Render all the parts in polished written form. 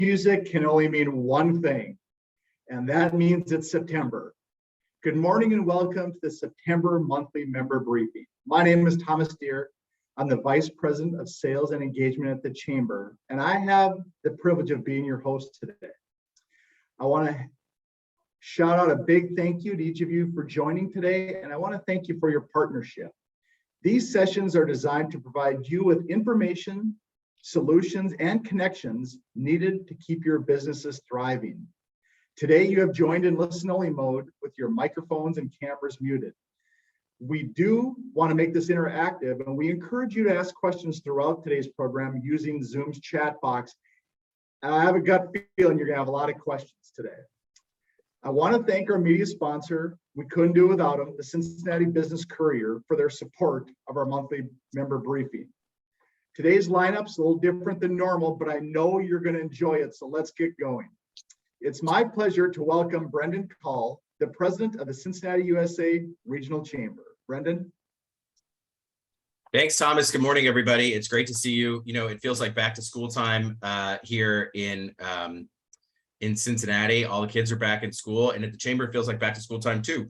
music can only mean one thing, and that means it's September. Good morning and welcome to the September monthly member briefing. My name is Thomas Deere. I'm the Vice President of Sales and Engagement at the Chamber, and I have the privilege of being your host today. I want to shout out a big thank you to each of you for joining today, and I want to thank you for your partnership. These sessions are designed to provide you with information, solutions, and connections needed to keep your businesses thriving. Today, you have joined in listen-only mode with your microphones and cameras muted. We do want to make this interactive, and we encourage you to ask questions throughout today's program using Zoom's chat box. I have a gut feeling you're going to have a lot of questions today. I want to thank our media sponsor, we couldn't do it without them, the Cincinnati Business Courier, for their support of our monthly member briefing. Today's lineup's a little different than normal, but I know you're going to enjoy it, so let's get going. It's my pleasure to welcome Brendan Call, the president of the Cincinnati, USA Regional Chamber. Brendan? Thanks, Thomas. Good morning, everybody. It's great to see you. You know, it feels like back to school time here in Cincinnati. All the kids are back in school, and at the Chamber it feels like back to school time too,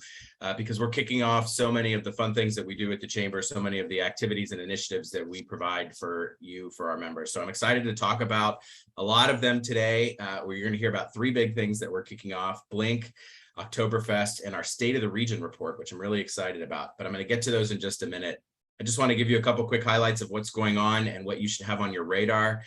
because we're kicking off so many of the fun things that we do at the Chamber, so many of the activities and initiatives that we provide for you, for our members. So I'm excited to talk about a lot of them today, where you're going to hear about three big things that we're kicking off: Blink, Oktoberfest, and our State of the Region report, which I'm really excited about. But I'm going to get to those in just a minute. I just want to give you a couple quick highlights of what's going on and what you should have on your radar.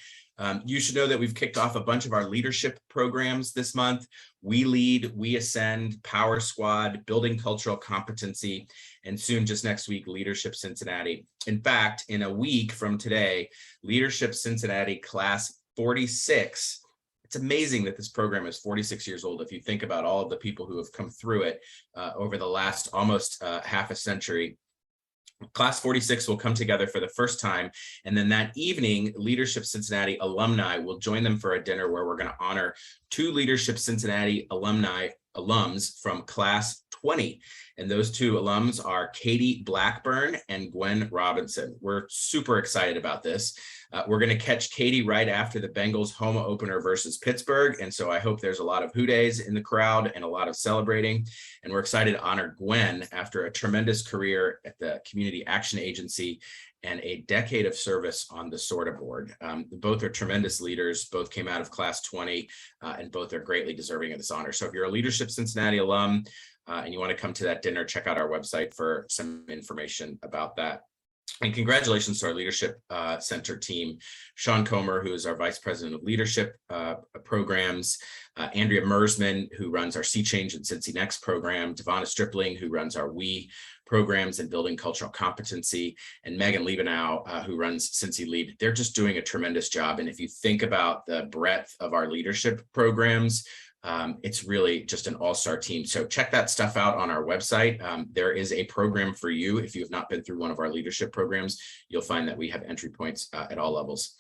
You should know that we've kicked off a bunch of our leadership programs this month. We Lead, We Ascend, Power Squad, Building Cultural Competency, and soon, just next week, Leadership Cincinnati. In fact, in a week from today, Leadership Cincinnati Class 46. It's amazing that this program is 46 years old if you think about all of the people who have come through it over the last almost half a century. Class 46 will come together for the first time, and then that evening, Leadership Cincinnati alumni will join them for a dinner where we're going to honor two Leadership Cincinnati alums from Class 20. And those two alums are Katie Blackburn and Gwen Robinson. We're super excited about this. We're going to catch Katie right after the Bengals home opener versus Pittsburgh. And so I hope there's a lot of hoo-days in the crowd and a lot of celebrating. And we're excited to honor Gwen after a tremendous career at the Community Action Agency and a decade of service on the SORTA board. Both are tremendous leaders. Both came out of Class 20, and both are greatly deserving of this honor. So if you're a Leadership Cincinnati alum and you want to come to that dinner, check out our website for some information about that. And congratulations to our Leadership Center team, Sean Comer, who is our Vice President of Leadership Programs, Andrea Mersman, who runs our Sea Change and Cincy Next program, Devonna Stripling, who runs our We programs and Building Cultural Competency, and Megan Liebenow, who runs Cincy Lead. They're just doing a tremendous job. And if you think about the breadth of our leadership programs, it's really just an all-star team. So check that stuff out on our website. There is a program for you. If you have not been through one of our leadership programs, you'll find that we have entry points at all levels.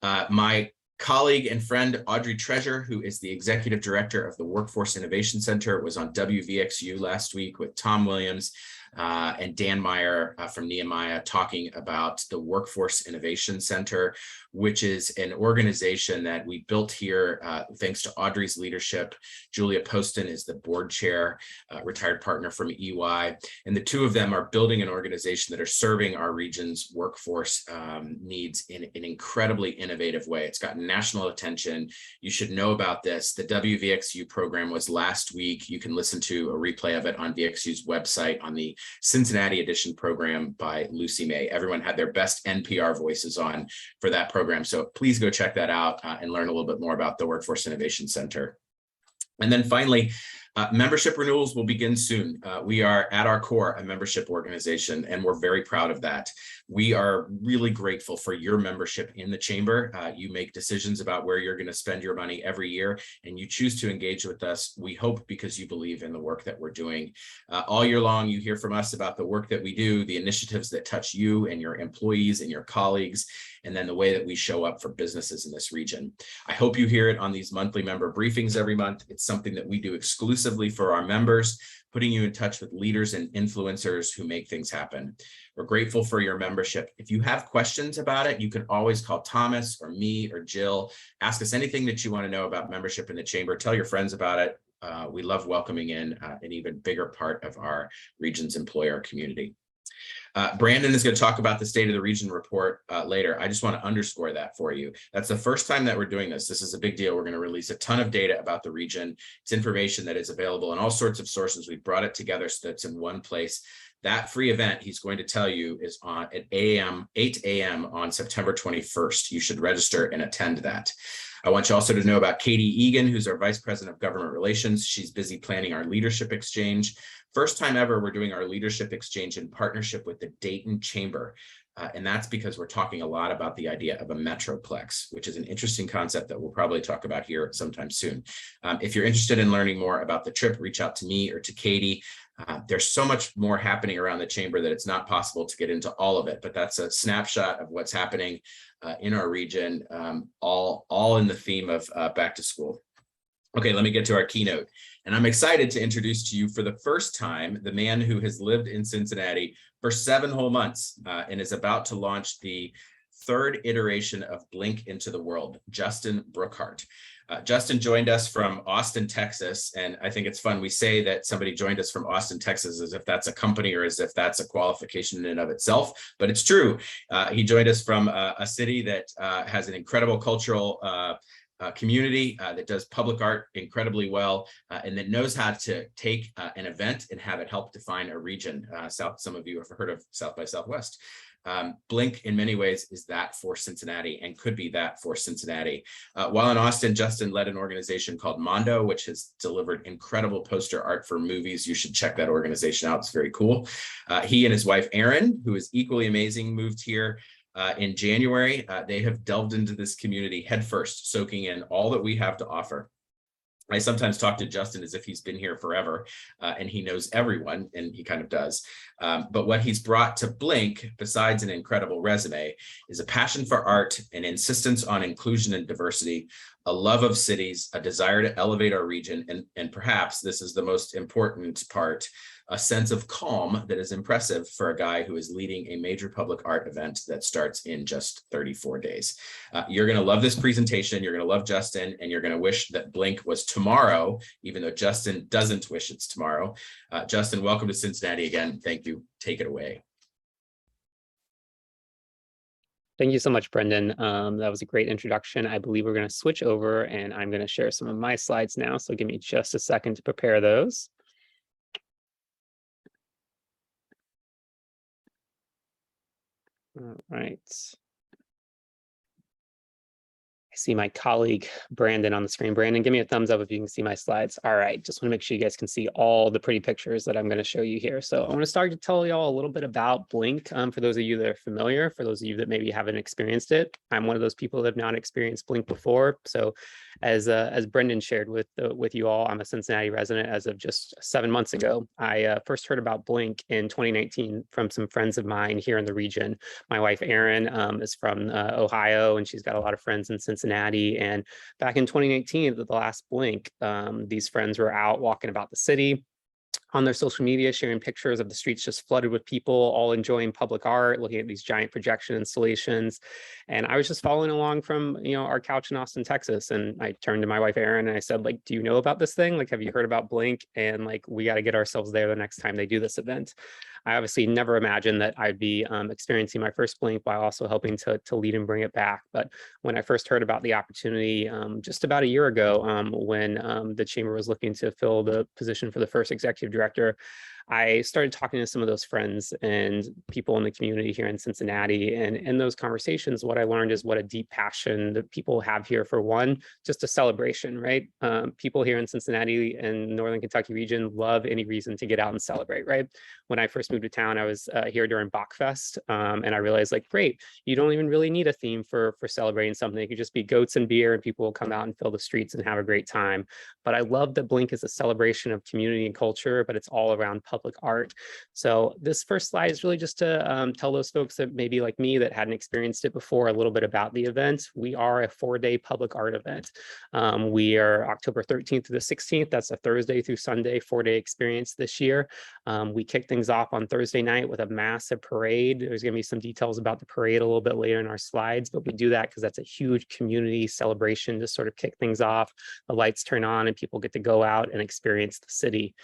My colleague and friend, Audrey Treasure, who is the Executive Director of the Workforce Innovation Center, was on WVXU last week with Tom Williams and Dan Meyer from Nehemiah talking about the Workforce Innovation Center, which is an organization that we built here thanks to Audrey's leadership. Julia Poston is the board chair, retired partner from EY, and the two of them are building an organization that are serving our region's workforce needs in an incredibly innovative way. It's gotten national attention. You should know about this. The WVXU program was last week. You can listen to a replay of it on VXU's website on the Cincinnati edition program by Lucy May. Everyone had their best NPR voices on for that program. So please go check that out and learn a little bit more about the Workforce Innovation Center. And then finally, membership renewals will begin soon. We are at our core a membership organization, and we're very proud of that. We are really grateful for your membership in the Chamber. You make decisions about where you're going to spend your money every year, and you choose to engage with us, we hope, because you believe in the work that we're doing. All year long, you hear from us about the work that we do, the initiatives that touch you and your employees and your colleagues, and then the way that we show up for businesses in this region. I hope you hear it on these monthly member briefings every month. It's something that we do exclusively for our members, putting you in touch with leaders and influencers who make things happen. We're grateful for your membership. If you have questions about it, you can always call Thomas or me or Jill. Ask us anything that you want to know about membership in the chamber. Tell your friends about it. We love welcoming in an even bigger part of our region's employer community. Brandon is going to talk about the State of the Region report later. I just want to underscore that for you. That's the first time that we're doing this. This is a big deal. We're going to release a ton of data about the region. It's information that is available in all sorts of sources. We've brought it together so that it's in one place. That free event, he's going to tell you, is on at 8 a.m. on September 21st. You should register and attend that. I want you also to know about Katie Egan, who's our Vice President of Government Relations. She's busy planning our leadership exchange. First time ever, we're doing our leadership exchange in partnership with the Dayton Chamber. And that's because we're talking a lot about the idea of a metroplex, which is an interesting concept that we'll probably talk about here sometime soon. If you're interested in learning more about the trip, reach out to me or to Katie. There's so much more happening around the chamber that it's not possible to get into all of it, but that's a snapshot of what's happening in our region, all in the theme of back to school. Okay, let me get to our keynote. And I'm excited to introduce to you for the first time the man who has lived in Cincinnati for 7 whole months and is about to launch the 3rd iteration of Blink into the World, Justin Brookhart. Justin joined us from Austin, Texas, and I think it's fun. We say that somebody joined us from Austin, Texas, as if that's a company or as if that's a qualification in and of itself, but it's true. He joined us from a city that has an incredible cultural community that does public art incredibly well and that knows how to take an event and have it help define a region. Some of you have heard of South by Southwest. Blink in many ways is that for Cincinnati and could be that for Cincinnati. While in Austin, Justin led an organization called Mondo, which has delivered incredible poster art for movies. You should check that organization out. It's very cool. He and his wife, Erin, who is equally amazing, moved here in January. They have delved into this community headfirst, soaking in all that we have to offer. I sometimes talk to Justin as if he's been here forever and he knows everyone, and he kind of does. But what he's brought to Blink, besides an incredible resume, is a passion for art, an insistence on inclusion and diversity, a love of cities, a desire to elevate our region, and perhaps this is the most important part, a sense of calm that is impressive for a guy who is leading a major public art event that starts in just 34 days. You're going to love this presentation. You're going to love Justin, and you're going to wish that Blink was tomorrow, even though Justin doesn't wish it's tomorrow. Justin, welcome to Cincinnati again. Thank you. Take it away. Thank you so much, Brendan. That was a great introduction. I believe we're going to switch over and I'm going to share some of my slides now. So give me just a second to prepare those. All right. I see my colleague Brandon on the screen. Brandon, give me a thumbs up if you can see my slides. All right, just want to make sure you guys can see all the pretty pictures that I'm going to show you here. So I want to start to tell you all a little bit about Blink. For those of you that are familiar, for those of you that maybe haven't experienced it, I'm one of those people that have not experienced Blink before. So as Brendan shared with you all, I'm a Cincinnati resident as of just 7 months ago. I first heard about Blink in 2019 from some friends of mine here in the region. My wife, Erin, is from Ohio, and she's got a lot of friends in Cincinnati. And back in 2018, at the last Blink, these friends were out walking about the city on their social media, sharing pictures of the streets just flooded with people, all enjoying public art, looking at these giant projection installations. And I was just following along from, our couch in Austin, Texas. And I turned to my wife, Erin, and I said, like, do you know about this thing? Like, have you heard about Blink? And like, we got to get ourselves there the next time they do this event. I obviously never imagined that I'd be experiencing my first Blink while also helping to lead and bring it back. But when I first heard about the opportunity just about a year ago, when the chamber was looking to fill the position for the first executive director, I started talking to some of those friends and people in the community here in Cincinnati. And in those conversations, what I learned is what a deep passion that people have here for one, just a celebration, right? People here in Cincinnati and Northern Kentucky region love any reason to get out and celebrate, right? When I first moved to town, I was here during Oktoberfest, and I realized, like, great, you don't even really need a theme for celebrating something. It could just be goats and beer, and people will come out and fill the streets and have a great time. But I love that Blink is a celebration of community and culture, but it's all around public art. So this first slide is really just to tell those folks that maybe like me that hadn't experienced it before a little bit about the event. We are a 4-day public art event. We are October 13th to the 16th. That's a Thursday through Sunday 4-day experience this year. We kick things off on Thursday night with a massive parade. There's going to be some details about the parade a little bit later in our slides, but we do that because that's a huge community celebration to sort of kick things off. The lights turn on and people get to go out and experience the city.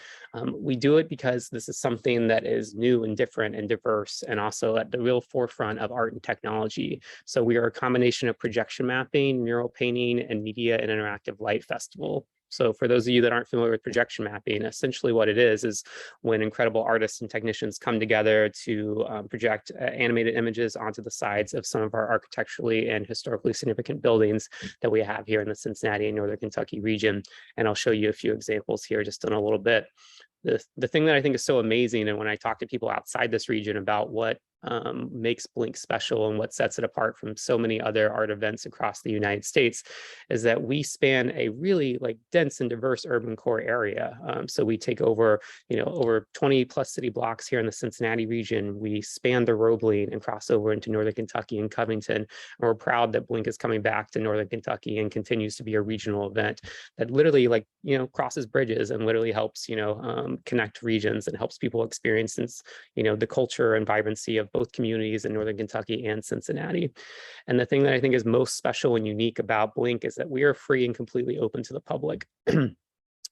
We do it because this is something that is new and different and diverse, and also at the real forefront of art and technology. So we are a combination of projection mapping, mural painting, and media and interactive light festival. So for those of you that aren't familiar with projection mapping, essentially what it is when incredible artists and technicians come together to project animated images onto the sides of some of our architecturally and historically significant buildings that we have here in the Cincinnati and Northern Kentucky region. And I'll show you a few examples here just in a little bit. The thing that I think is so amazing, and when I talk to people outside this region about what makes Blink special and what sets it apart from so many other art events across the United States, is that we span a really dense and diverse urban core area. So we take over, over 20 plus city blocks here in the Cincinnati region. We span the Roebling and cross over into Northern Kentucky and Covington. And we're proud that Blink is coming back to Northern Kentucky and continues to be a regional event that literally crosses bridges and literally helps, connect regions and helps people experience, the culture and vibrancy of both communities in Northern Kentucky and Cincinnati. And the thing that I think is most special and unique about Blink is that we are free and completely open to the public.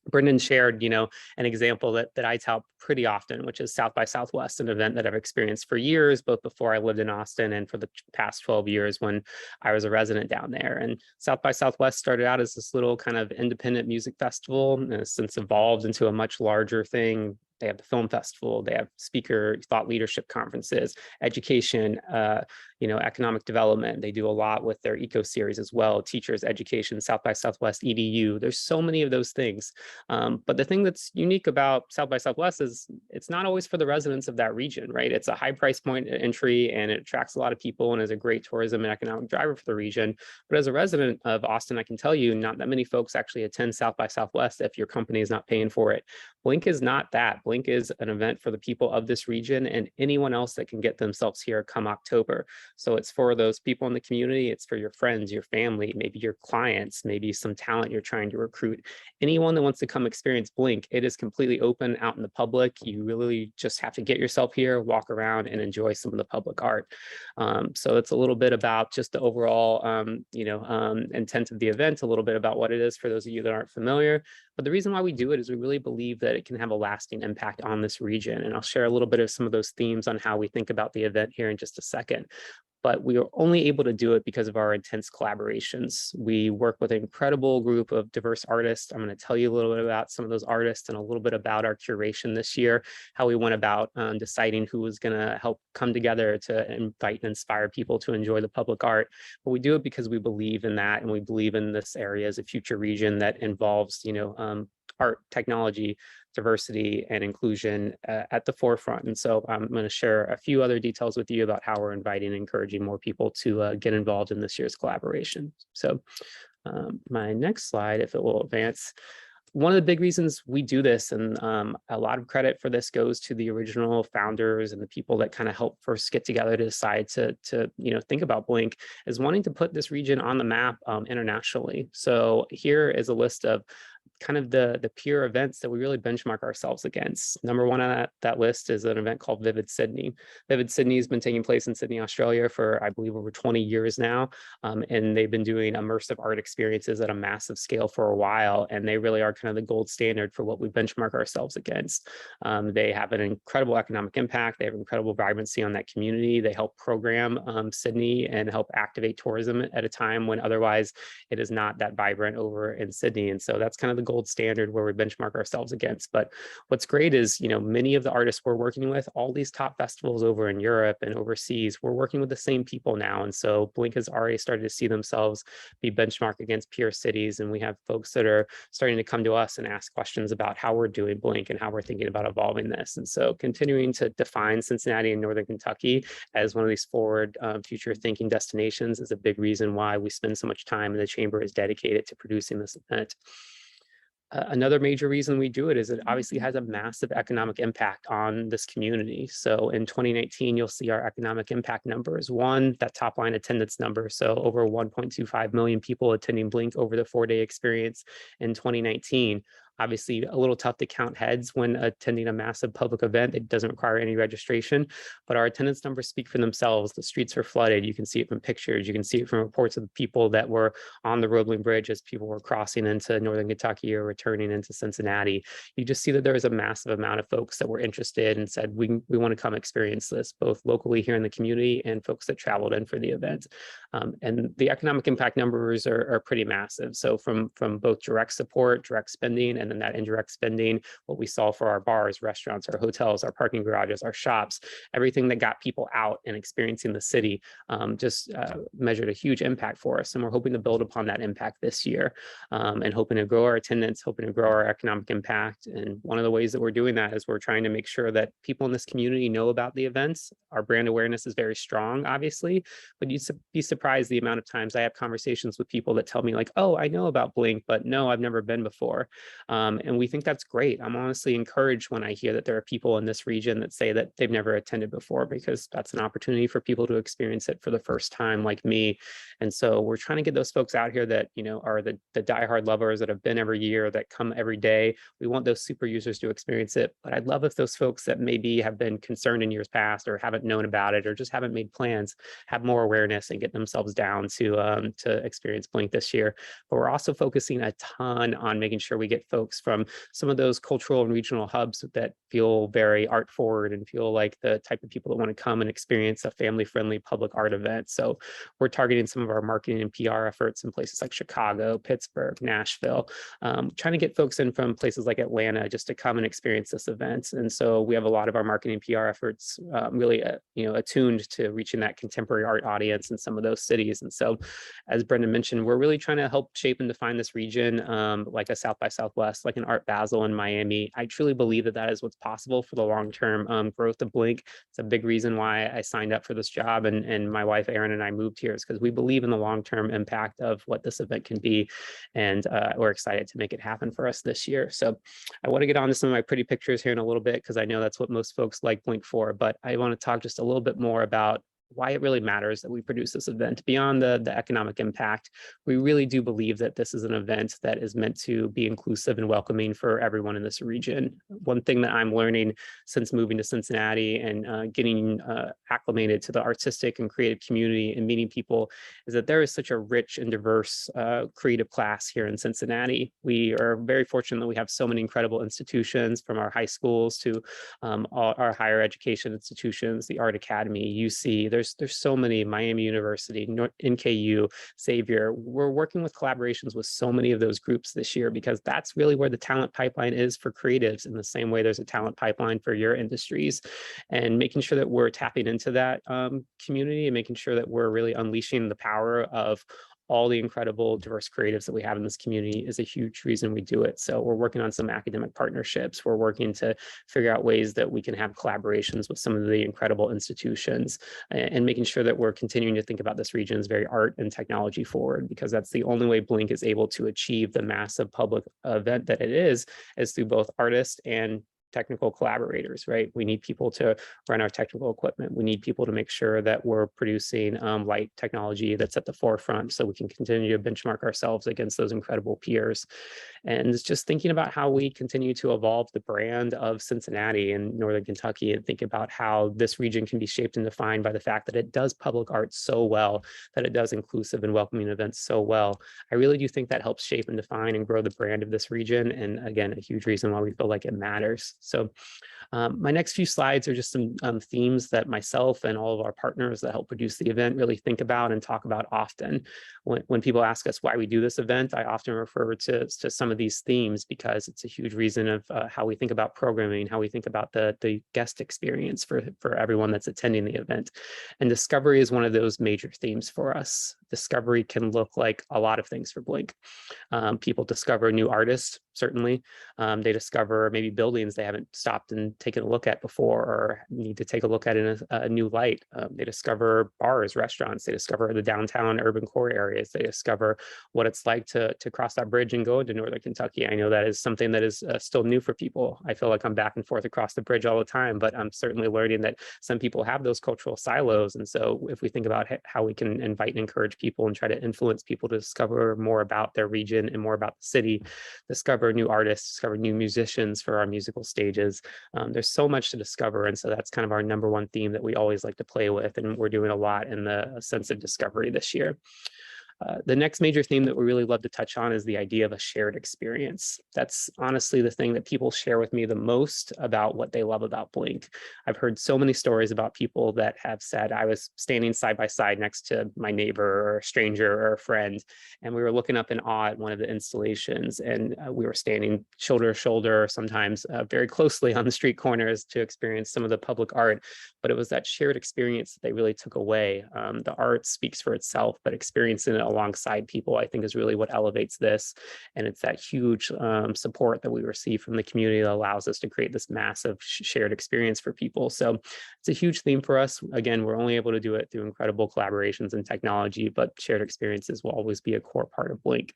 Brendan shared, an example that I tout pretty often, which is South by Southwest, an event that I've experienced for years, both before I lived in Austin and for the past 12 years when I was a resident down there. And South by Southwest started out as this little kind of independent music festival, and has since evolved into a much larger thing. They have the film festival, they have speaker thought leadership conferences, education, economic development. They do a lot with their eco series as well, teachers, education, South by Southwest, EDU. There's so many of those things. But the thing that's unique about South by Southwest is it's not always for the residents of that region, right? It's a high price point entry and it attracts a lot of people and is a great tourism and economic driver for the region. But as a resident of Austin, I can tell you not that many folks actually attend South by Southwest if your company is not paying for it. Blink is not that. Blink is an event for the people of this region and anyone else that can get themselves here come October. So it's for those people in the community, it's for your friends, your family, maybe your clients, maybe some talent you're trying to recruit. Anyone that wants to come experience Blink, it is completely open out in the public. You really just have to get yourself here, walk around and enjoy some of the public art. So it's a little bit about just the overall intent of the event, a little bit about what it is for those of you that aren't familiar. But the reason why we do it is we really believe that it can have a lasting impact on this region. And I'll share a little bit of some of those themes on how we think about the event here in just a second. But we are only able to do it because of our intense collaborations. We work with an incredible group of diverse artists. I'm going to tell you a little bit about some of those artists and a little bit about our curation this year, how we went about deciding who was going to help come together to invite and inspire people to enjoy the public art. But we do it because we believe in that, and we believe in this area as a future region that involves, art, technology, diversity, and inclusion at the forefront. And so I'm going to share a few other details with you about how we're inviting and encouraging more people to get involved in this year's collaboration. So my next slide, if it will advance. One of the big reasons we do this, and a lot of credit for this goes to the original founders and the people that kind of helped first get together to decide to think about Blink, is wanting to put this region on the map internationally. So here is a list of kind of the peer events that we really benchmark ourselves against. Number one on that list is an event called Vivid Sydney. Vivid Sydney has been taking place in Sydney, Australia for, I believe, over 20 years now. And they've been doing immersive art experiences at a massive scale for a while. And they really are kind of the gold standard for what we benchmark ourselves against. They have an incredible economic impact. They have incredible vibrancy on that community. They help program Sydney and help activate tourism at a time when otherwise it is not that vibrant over in Sydney. And so that's kind of the gold standard where we benchmark ourselves against. But what's great is, many of the artists we're working with, all these top festivals over in Europe and overseas, we're working with the same people now. And so Blink has already started to see themselves be benchmarked against peer cities. And we have folks that are starting to come to us and ask questions about how we're doing Blink and how we're thinking about evolving this. And so continuing to define Cincinnati and Northern Kentucky as one of these forward future thinking destinations is a big reason why we spend so much time and the chamber is dedicated to producing this event. Another major reason we do it is it obviously has a massive economic impact on this community. So in 2019, you'll see our economic impact numbers. One, that top line attendance number. So over 1.25 million people attending Blink over the 4-day experience in 2019. Obviously, a little tough to count heads when attending a massive public event. It doesn't require any registration, but our attendance numbers speak for themselves. The streets are flooded. You can see it from pictures. You can see it from reports of the people that were on the Roebling Bridge as people were crossing into Northern Kentucky or returning into Cincinnati. You just see that there was a massive amount of folks that were interested and said, we want to come experience this, both locally here in the community and folks that traveled in for the event. And the economic impact numbers are pretty massive. So from both direct support, direct spending, and then that indirect spending, what we saw for our bars, restaurants, our hotels, our parking garages, our shops, everything that got people out and experiencing the city just measured a huge impact for us. And we're hoping to build upon that impact this year and hoping to grow our attendance, hoping to grow our economic impact. And one of the ways that we're doing that is we're trying to make sure that people in this community know about the events. Our brand awareness is very strong, obviously, but you'd be surprised the amount of times I have conversations with people that tell me like, oh, I know about Blink, but no, I've never been before. And we think that's great. I'm honestly encouraged when I hear that there are people in this region that say that they've never attended before, because that's an opportunity for people to experience it for the first time, like me. And so we're trying to get those folks out here that, you know, are the diehard lovers that have been every year, that come every day. We want those super users to experience it. But I'd love if those folks that maybe have been concerned in years past or haven't known about it or just haven't made plans have more awareness and get themselves down to experience Blink this year. But we're also focusing a ton on making sure we get folks from some of those cultural and regional hubs that feel very art forward and feel like the type of people that want to come and experience a family-friendly public art event. So we're targeting some of our marketing and PR efforts in places like Chicago, Pittsburgh, Nashville, trying to get folks in from places like Atlanta just to come and experience this event. And so we have a lot of our marketing and PR efforts really attuned to reaching that contemporary art audience in some of those cities. And so, as Brendan mentioned, we're really trying to help shape and define this region like a South by Southwest, like an Art Basel in Miami. I truly believe that that is what's possible for the long-term growth of Blink. It's a big reason why I signed up for this job, and my wife Erin and I moved here, is because we believe in the long-term impact of what this event can be, and we're excited to make it happen for us this year. So I want to get on to some of my pretty pictures here in a little bit, because I know that's what most folks like Blink for, but I want to talk just a little bit more about why it really matters that we produce this event. Beyond the economic impact, we really do believe that this is an event that is meant to be inclusive and welcoming for everyone in this region. One thing that I'm learning since moving to Cincinnati and getting acclimated to the artistic and creative community and meeting people is that there is such a rich and diverse creative class here in Cincinnati. We are very fortunate that we have so many incredible institutions, from our high schools to all our higher education institutions, the Art Academy, UC. There's so many, Miami University, NKU, Xavier. We're working with collaborations with so many of those groups this year, because that's really where the talent pipeline is for creatives, in the same way there's a talent pipeline for your industries. And making sure that we're tapping into that community and making sure that we're really unleashing the power of all the incredible diverse creatives that we have in this community is a huge reason we do it. So we're working on some academic partnerships. We're working to figure out ways that we can have collaborations with some of the incredible institutions, and making sure that we're continuing to think about this region as very art and technology forward, because that's the only way Blink is able to achieve the massive public event that it is through both artists and technical collaborators, right? We need people to run our technical equipment. We need people to make sure that we're producing light technology that's at the forefront, so we can continue to benchmark ourselves against those incredible peers. And it's just thinking about how we continue to evolve the brand of Cincinnati and Northern Kentucky, and think about how this region can be shaped and defined by the fact that it does public art so well, that it does inclusive and welcoming events so well. I really do think that helps shape and define and grow the brand of this region. And again, a huge reason why we feel like it matters. So my next few slides are just some themes that myself and all of our partners that help produce the event really think about and talk about often. When people ask us why we do this event, I often refer to some of these themes, because it's a huge reason of how we think about programming, how we think about the guest experience for everyone that's attending the event. And discovery is one of those major themes for us. Discovery can look like a lot of things for Blink. People discover new artists certainly. They discover maybe buildings they haven't stopped and taken a look at before or need to take a look at in a new light. They discover bars, restaurants. They discover the downtown urban core areas. They discover what it's like to cross that bridge and go into Northern Kentucky. I know that is something that is still new for people. I feel like I'm back and forth across the bridge all the time, but I'm certainly learning that some people have those cultural silos. And so if we think about how we can invite and encourage people and try to influence people to discover more about their region and more about the city, discover new artists, discover new musicians for our musical stages. There's so much to discover. And so that's kind of our number one theme that we always like to play with. And we're doing a lot in the sense of discovery this year. The next major theme that we really love to touch on is the idea of a shared experience. That's honestly the thing that people share with me the most about what they love about Blink. I've heard so many stories about people that have said, I was standing side by side next to my neighbor or a stranger or a friend, and we were looking up in awe at one of the installations, and we were standing shoulder to shoulder, sometimes very closely on the street corners to experience some of the public art. But it was that shared experience that they really took away. The art speaks for itself, but experiencing it alongside people, I think, is really what elevates this. And it's that huge support that we receive from the community that allows us to create this massive shared experience for people. So it's a huge theme for us. Again, we're only able to do it through incredible collaborations and technology, but shared experiences will always be a core part of Blink.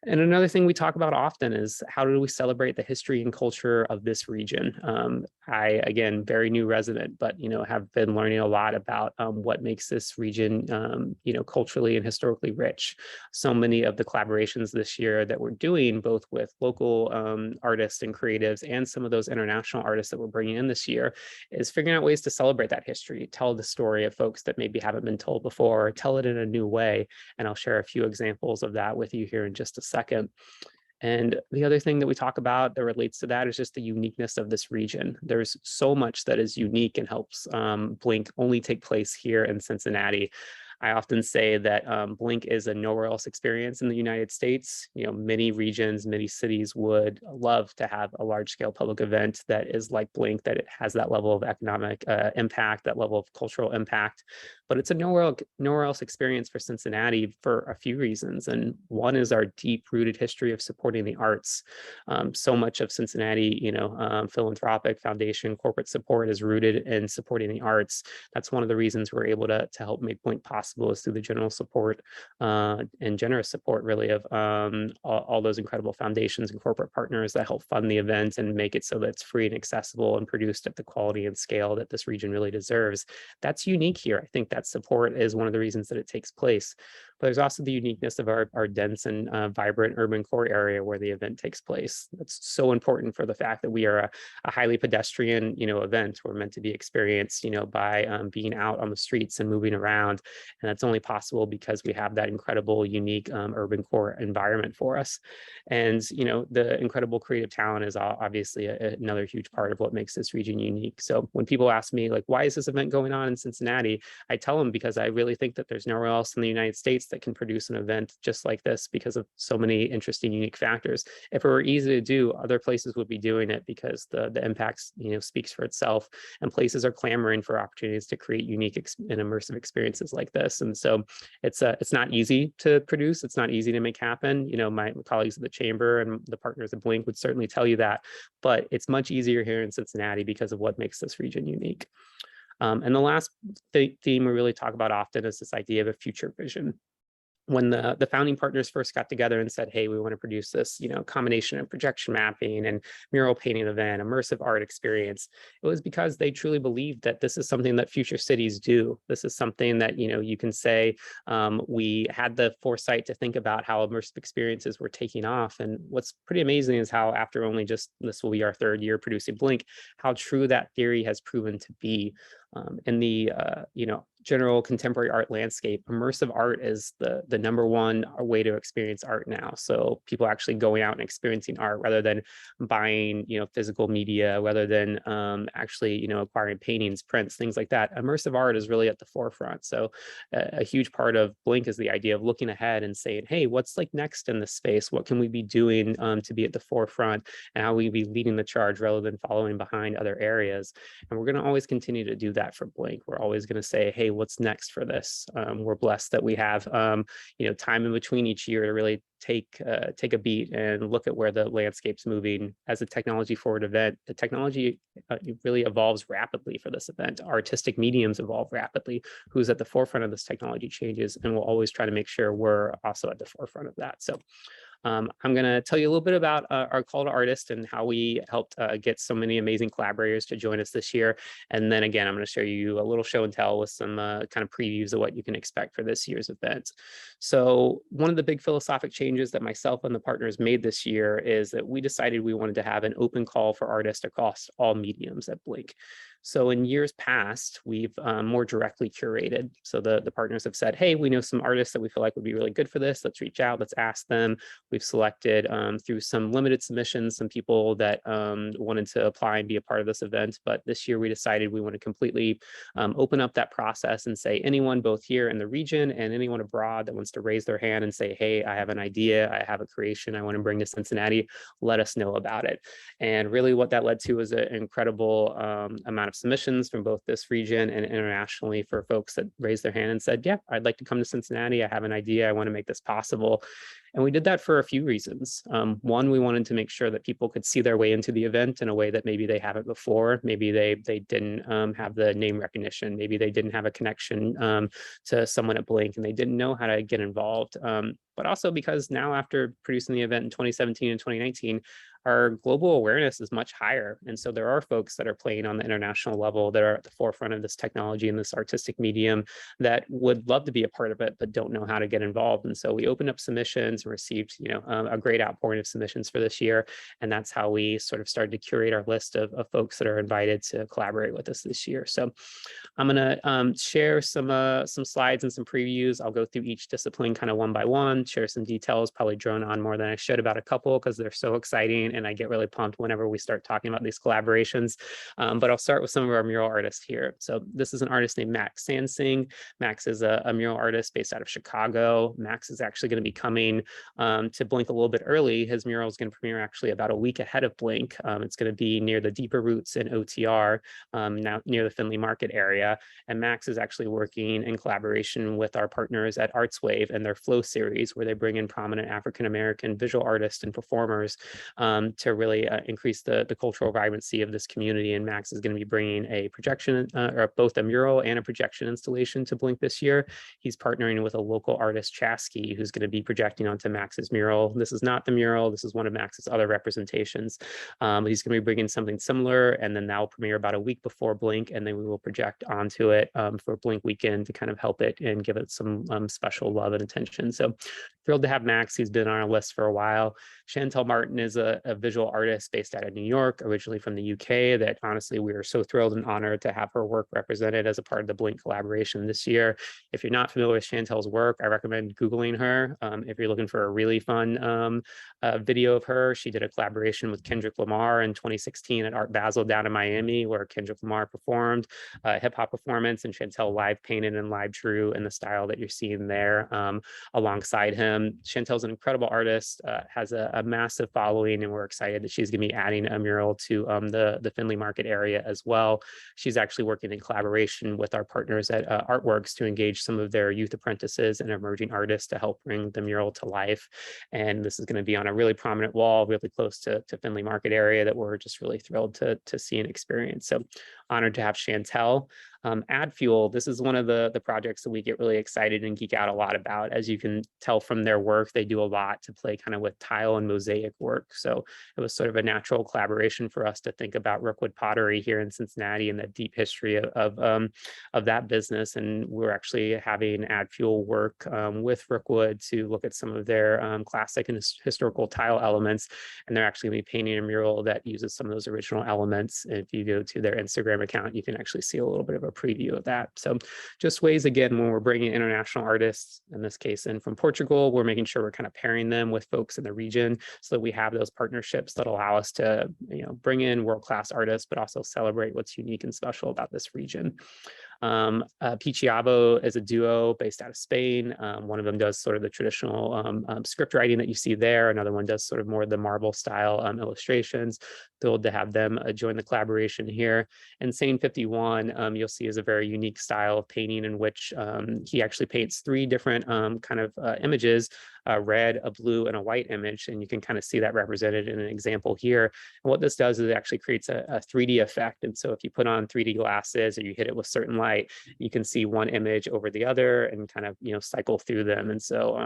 And another thing we talk about often is how do we celebrate the history and culture of this region? I, again, very new resident, but, have been learning a lot about what makes this region, culturally and historically rich. So many of the collaborations this year that we're doing, both with local artists and creatives and some of those international artists that we're bringing in this year, is figuring out ways to celebrate that history, tell the story of folks that maybe haven't been told before, tell it in a new way. And I'll share a few examples of that with you here in just a second. And the other thing that we talk about that relates to that is just the uniqueness of this region. There's so much that is unique and helps Blink only take place here in Cincinnati. I often say that Blink is a nowhere else experience in the United States. Many regions, many cities would love to have a large scale public event that is like Blink, that it has that level of economic impact, that level of cultural impact. But it's a nowhere else experience for Cincinnati for a few reasons. And one is our deep rooted history of supporting the arts. So much of Cincinnati, philanthropic foundation, corporate support is rooted in supporting the arts. That's one of the reasons we're able to help make Blink possible, is through the general support and generous support really of all those incredible foundations and corporate partners that help fund the event and make it so that it's free and accessible and produced at the quality and scale that this region really deserves. That's unique here. I think that support is one of the reasons that it takes place. But there's also the uniqueness of our dense and vibrant urban core area where the event takes place. That's so important for the fact that we are a highly pedestrian, event. We're meant to be experienced, by being out on the streets and moving around. And that's only possible because we have that incredible, unique urban core environment for us. And, the incredible creative talent is obviously another huge part of what makes this region unique. So when people ask me, like, why is this event going on in Cincinnati? I tell them because I really think that there's nowhere else in the United States that can produce an event just like this because of so many interesting, unique factors. If it were easy to do, other places would be doing it because the impacts, speaks for itself, and places are clamoring for opportunities to create unique and immersive experiences like this. And so it's not easy to produce. It's not easy to make happen. My colleagues at the Chamber and the partners at Blink would certainly tell you that, but it's much easier here in Cincinnati because of what makes this region unique. And the last theme we really talk about often is this idea of a future vision. When the founding partners first got together and said, hey, we want to produce this, combination of projection mapping and mural painting event, immersive art experience, it was because they truly believed that this is something that future cities do. This is something that, you can say we had the foresight to think about how immersive experiences were taking off. And what's pretty amazing is how after only just, this will be our third year producing Blink, how true that theory has proven to be. In the general contemporary art landscape, immersive art is the number one way to experience art now. So people actually going out and experiencing art rather than buying physical media, rather than actually acquiring paintings, prints, things like that. Immersive art is really at the forefront. So a huge part of Blink is the idea of looking ahead and saying, hey, what's like next in this space? What can we be doing to be at the forefront, and how we be leading the charge rather than following behind other areas? And we're going to always continue to do that for Blink. We're always going to say, hey, what's next for this. We're blessed that we have, time in between each year to really take a beat and look at where the landscape's moving. As a technology forward event, the technology really evolves rapidly for this event. Artistic mediums evolve rapidly. Who's at the forefront of this technology changes, and we'll always try to make sure we're also at the forefront of that. So I'm going to tell you a little bit about our call to artists and how we helped get so many amazing collaborators to join us this year. And then again, I'm going to show you a little show and tell with some kind of previews of what you can expect for this year's event. So one of the big philosophic changes that myself and the partners made this year is that we decided we wanted to have an open call for artists across all mediums at Blink. So in years past, we've more directly curated. So the partners have said, hey, we know some artists that we feel like would be really good for this. Let's reach out, let's ask them. We've selected through some limited submissions, some people that wanted to apply and be a part of this event. But this year we decided we want to completely open up that process and say anyone both here in the region and anyone abroad that wants to raise their hand and say, hey, I have an idea, I have a creation I want to bring to Cincinnati, let us know about it. And really what that led to was an incredible amount of submissions from both this region and internationally for folks that raised their hand and said, yeah, I'd like to come to Cincinnati. I have an idea. I want to make this possible. And we did that for a few reasons. One, we wanted to make sure that people could see their way into the event in a way that maybe they haven't before. Maybe they didn't have the name recognition. Maybe they didn't have a connection to someone at Blink and they didn't know how to get involved. But also because now after producing the event in 2017 and 2019, our global awareness is much higher. And so there are folks that are playing on the international level that are at the forefront of this technology and this artistic medium that would love to be a part of it, but don't know how to get involved. And so we opened up submissions and received, a great outpouring of submissions for this year. And that's how we sort of started to curate our list of folks that are invited to collaborate with us this year. So I'm going to share some slides and some previews. I'll go through each discipline kind of one by one, share some details, probably drone on more than I should about a couple because they're so exciting. And I get really pumped whenever we start talking about these collaborations. But I'll start with some of our mural artists here. So this is an artist named Max Sansing. Max is a mural artist based out of Chicago. Max is actually going to be coming to Blink a little bit early. His mural is going to premiere actually about a week ahead of Blink. It's going to be near the Deeper Roots in OTR, now near the Findlay Market area. And Max is actually working in collaboration with our partners at ArtsWave and their Flow series, where they bring in prominent African-American visual artists and performers to really increase the cultural vibrancy of this community. And Max is going to be bringing a projection, or both a mural and a projection installation to Blink this year. He's partnering with a local artist, Chasky, who's going to be projecting onto Max's mural. This is not the mural. This is one of Max's other representations. He's going to be bringing something similar, and then that will premiere about a week before Blink, and then we will project onto it for Blink weekend to kind of help it and give it some special love and attention. So thrilled to have Max. He's been on our list for a while. Chantel Martin is a visual artist based out of New York, originally from the UK, that honestly, we are so thrilled and honored to have her work represented as a part of the Blink collaboration this year. If you're not familiar with Chantel's work, I recommend Googling her. If you're looking for a really fun video of her, she did a collaboration with Kendrick Lamar in 2016 at Art Basel down in Miami, where Kendrick Lamar performed a hip hop performance, and Chantel live painted and live drew in the style that you're seeing there alongside him. Chantel's an incredible artist, has a massive following, and we're excited that she's going to be adding a mural to the Findlay Market area as well. She's actually working in collaboration with our partners at Artworks to engage some of their youth apprentices and emerging artists to help bring the mural to life. And this is going to be on a really prominent wall, really close to Findlay Market area that we're just really thrilled to see and experience. So honored to have Chantel. Ad Fuel, this is one of the projects that we get really excited and geek out a lot about. As you can tell from their work, they do a lot to play kind of with tile and mosaic work. So it was sort of a natural collaboration for us to think about Rookwood pottery here in Cincinnati and the deep history of that business. And we're actually having Ad Fuel work with Rookwood to look at some of their classic and historical tile elements. And they're actually going to be painting a mural that uses some of those original elements. And if you go to their Instagram account, you can actually see a little bit of a preview of that. So just ways, again, when we're bringing international artists, in this case in from Portugal, we're making sure we're kind of pairing them with folks in the region so that we have those partnerships that allow us to bring in world-class artists, but also celebrate what's unique and special about this region. Pichiabo is a duo based out of Spain. One of them does sort of the traditional script writing that you see there. Another one does sort of more of the marble style illustrations. Thrilled to have them join the collaboration here. And Sane 51, you'll see, is a very unique style of painting in which he actually paints three different kind of images, a red, a blue, and a white image. And you can kind of see that represented in an example here. And what this does is it actually creates a 3D effect. And so if you put on 3D glasses or you hit it with certain light, you can see one image over the other and kind of, cycle through them. And so,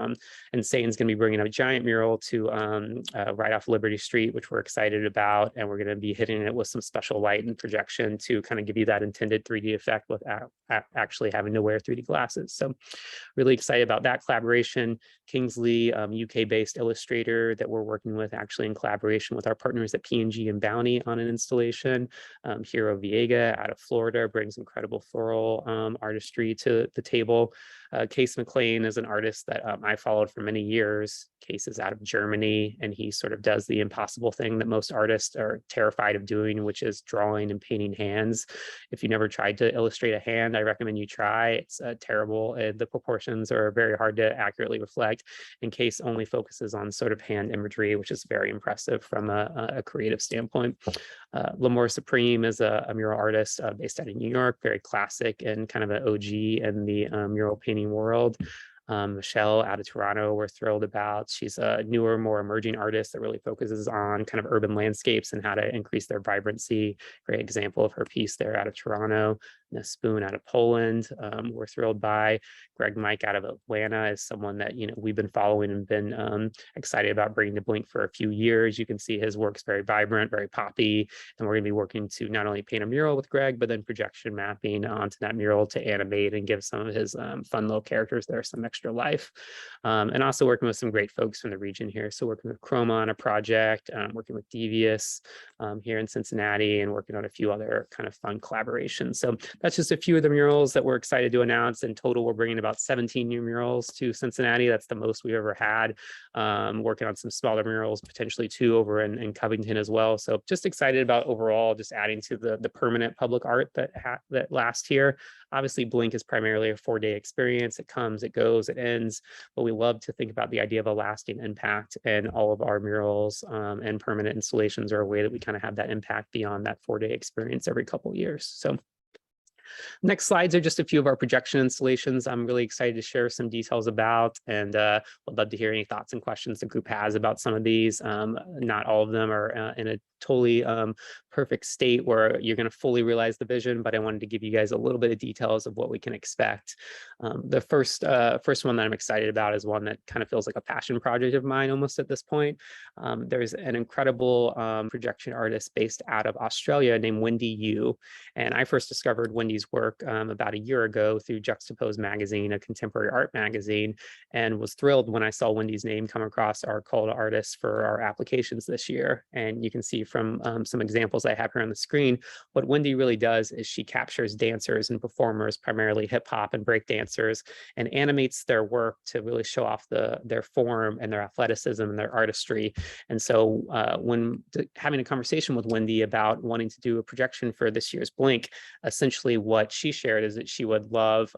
and Sane's going to be bringing a giant mural to right off Liberty Street, which we're excited about. And we're going to be hitting it with some special light and projection to kind of give you that intended 3D effect without actually having to wear 3D glasses. So really excited about that collaboration. Kingsley, UK-based illustrator that we're working with actually in collaboration with our partners at P&G and Bounty on an installation. Hero Viega out of Florida brings incredible floral artistry to the table. Case McLean is an artist that I followed for many years. Case is out of Germany, and he sort of does the impossible thing that most artists are terrified of doing, which is drawing and painting hands. If you never tried to illustrate a hand, I recommend you try. It's terrible. The proportions are very hard to accurately reflect. And Case only focuses on sort of hand imagery, which is very impressive from a creative standpoint. L'Amour Supreme is a mural artist based out of New York, very classic and kind of an OG in the mural painting world. Michelle out of Toronto, we're thrilled about. She's a newer, more emerging artist that really focuses on kind of urban landscapes and how to increase their vibrancy. Great example of her piece there out of Toronto. Spoon out of Poland, we're thrilled by. Greg Mike out of Atlanta is someone that we've been following and been excited about bringing to Blink for a few years. You can see his work's very vibrant, very poppy, and we're going to be working to not only paint a mural with Greg, but then projection mapping onto that mural to animate and give some of his fun little characters there some extra life. And also working with some great folks from the region here. So working with Chroma on a project, working with Devious here in Cincinnati, and working on a few other kind of fun collaborations. So that's just a few of the murals that we're excited to announce. In total, we're bringing about 17 new murals to Cincinnati. That's the most we've ever had. Working on some smaller murals, potentially 2 over in Covington as well. So just excited about overall just adding to the permanent public art that lasts here. Obviously, Blink is primarily a 4-day experience. It comes, it goes, it ends, but we love to think about the idea of a lasting impact, and all of our murals and permanent installations are a way that we kind of have that impact beyond that 4-day experience every couple of years. So next slides are just a few of our projection installations I'm really excited to share some details about, and would love to hear any thoughts and questions the group has about some of these. Not all of them are in a totally perfect state where you're going to fully realize the vision, but I wanted to give you guys a little bit of details of what we can expect. The first one that I'm excited about is one that kind of feels like a passion project of mine almost at this point. There's an incredible projection artist based out of Australia named Wendy Yu, and I first discovered Wendy's work about a year ago through Juxtapose magazine, a contemporary art magazine, and was thrilled when I saw Wendy's name come across our call to artists for our applications this year. And you can see from some examples I have here on the screen, what Wendy really does is she captures dancers and performers, primarily hip hop and break dancers, and animates their work to really show off their form and their athleticism and their artistry. And so when having a conversation with Wendy about wanting to do a projection for this year's Blink, essentially what she shared is that she would love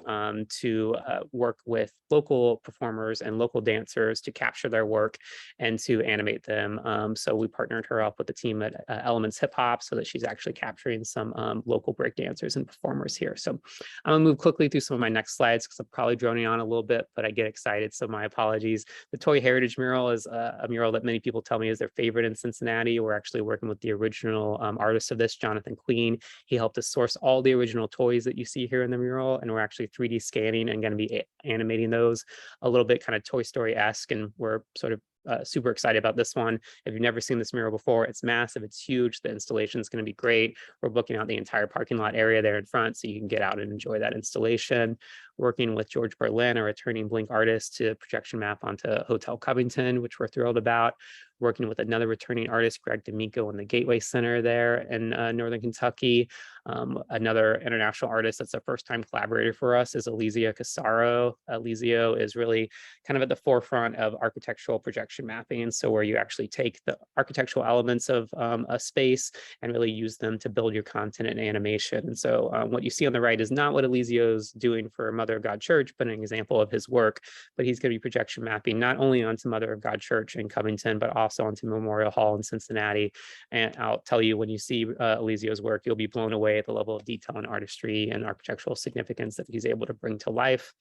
to work with local performers and local dancers to capture their work and to animate them. So we partnered her up with the team at Elements Hip Hop so that she's actually capturing some local break dancers and performers here. So I'm gonna move quickly through some of my next slides because I'm probably droning on a little bit, but I get excited, so my apologies. The Toy Heritage mural is a mural that many people tell me is their favorite in Cincinnati. We're actually working with the original artist of this, Jonathan Queen. He helped us source all the original toys that you see here in the mural, and we're actually 3D scanning and going to be animating those a little bit kind of Toy Story-esque, and we're sort of super excited about this one. If you've never seen this mural before, it's massive, it's huge. The installation is going to be great. We're booking out the entire parking lot area there in front so you can get out and enjoy that installation. working with George Berlin, a returning Blink artist, to projection map onto Hotel Covington, which we're thrilled about. Working with another returning artist, Greg D'Amico, in the Gateway Center there in Northern Kentucky. Another international artist that's a first-time collaborator for us is Alizio Casaro. Alizio is really kind of at the forefront of architectural projection mapping. So where you actually take the architectural elements of a space and really use them to build your content and animation. And so what you see on the right is not what Alizio's doing for Mother of God Church, but an example of his work. But he's going to be projection mapping not only onto Mother of God Church in Covington, but also onto Memorial Hall in Cincinnati. And I'll tell you, when you see Alizio's work, you'll be blown away at the level of detail and artistry and architectural significance that he's able to bring to life.